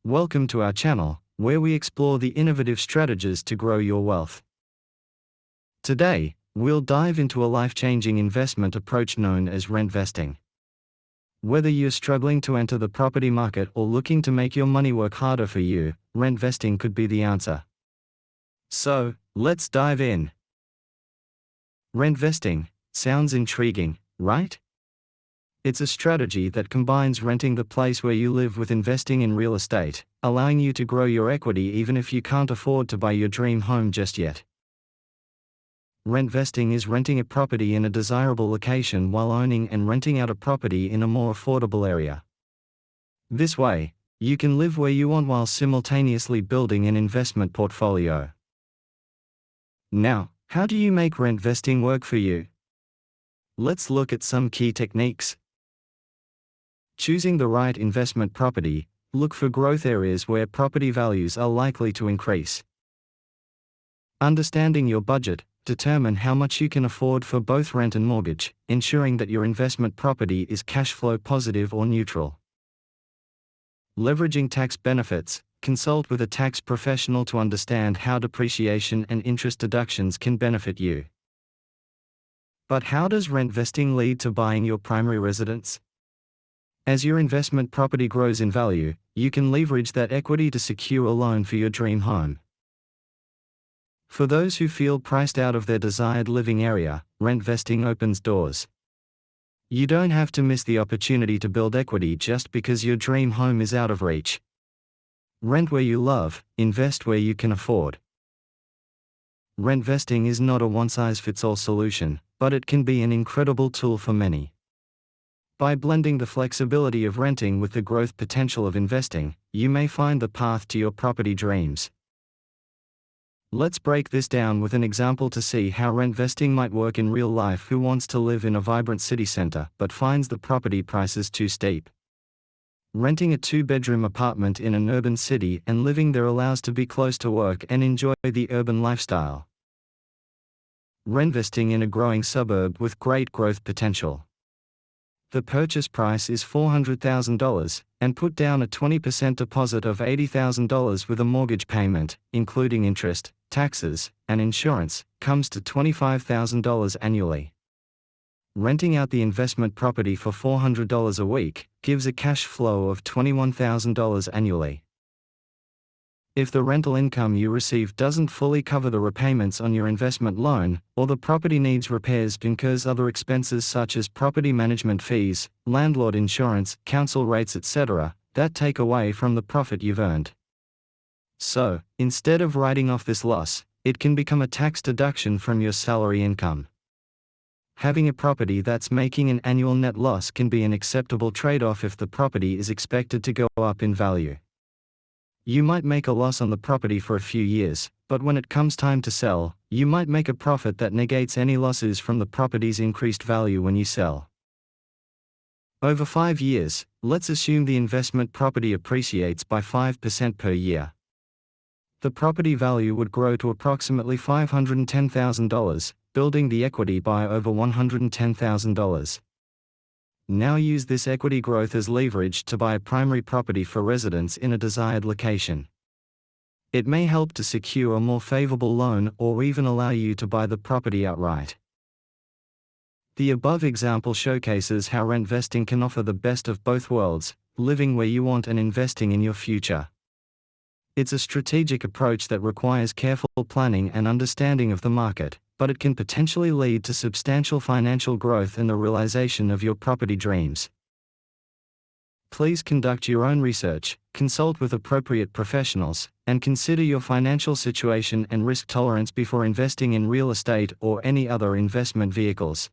Welcome to our channel, where we explore the innovative strategies to grow your wealth. Today, we'll dive into a life-changing investment approach known as rentvesting. Whether you're struggling to enter the property market or looking to make your money work harder for you, rentvesting could be the answer. So, let's dive in. Rentvesting sounds intriguing, right? It's a strategy that combines renting the place where you live with investing in real estate, allowing you to grow your equity even if you can't afford to buy your dream home just yet. Rentvesting is renting a property in a desirable location while owning and renting out a property in a more affordable area. This way, you can live where you want while simultaneously building an investment portfolio. Now, how do you make rentvesting work for you? Let's look at some key techniques. Choosing the right investment property, look for growth areas where property values are likely to increase. Understanding your budget, determine how much you can afford for both rent and mortgage, ensuring that your investment property is cash flow positive or neutral. Leveraging tax benefits, consult with a tax professional to understand how depreciation and interest deductions can benefit you. But how does rentvesting lead to buying your primary residence? As your investment property grows in value, you can leverage that equity to secure a loan for your dream home. For those who feel priced out of their desired living area, rentvesting opens doors. You don't have to miss the opportunity to build equity just because your dream home is out of reach. Rent where you love, invest where you can afford. Rentvesting is not a one-size-fits-all solution, but it can be an incredible tool for many. By blending the flexibility of renting with the growth potential of investing, you may find the path to your property dreams. Let's break this down with an example to see how rentvesting might work in real life. Who wants to live in a vibrant city center but finds the property prices too steep? Renting a 2-bedroom apartment in an urban city and living there allows to be close to work and enjoy the urban lifestyle. Rentvesting in a growing suburb with great growth potential. The purchase price is $400,000, and put down a 20% deposit of $80,000 with a mortgage payment, including interest, taxes, and insurance, comes to $25,000 annually. Renting out the investment property for $400 a week gives a cash flow of $21,000 annually. If the rental income you receive doesn't fully cover the repayments on your investment loan, or the property needs repairs, incurs other expenses such as property management fees, landlord insurance, council rates, etc., that take away from the profit you've earned. So, instead of writing off this loss, it can become a tax deduction from your salary income. Having a property that's making an annual net loss can be an acceptable trade-off if the property is expected to go up in value. You might make a loss on the property for a few years, but when it comes time to sell, you might make a profit that negates any losses from the property's increased value when you sell. Over 5 years, let's assume the investment property appreciates by 5% per year. The property value would grow to approximately $510,000, building the equity by over $110,000. Now use this equity growth as leverage to buy a primary property for residence in a desired location. It may help to secure a more favorable loan or even allow you to buy the property outright. The above example showcases how rentvesting can offer the best of both worlds, living where you want and investing in your future. It's a strategic approach that requires careful planning and understanding of the market, but it can potentially lead to substantial financial growth and the realization of your property dreams. Please conduct your own research, consult with appropriate professionals, and consider your financial situation and risk tolerance before investing in real estate or any other investment vehicles.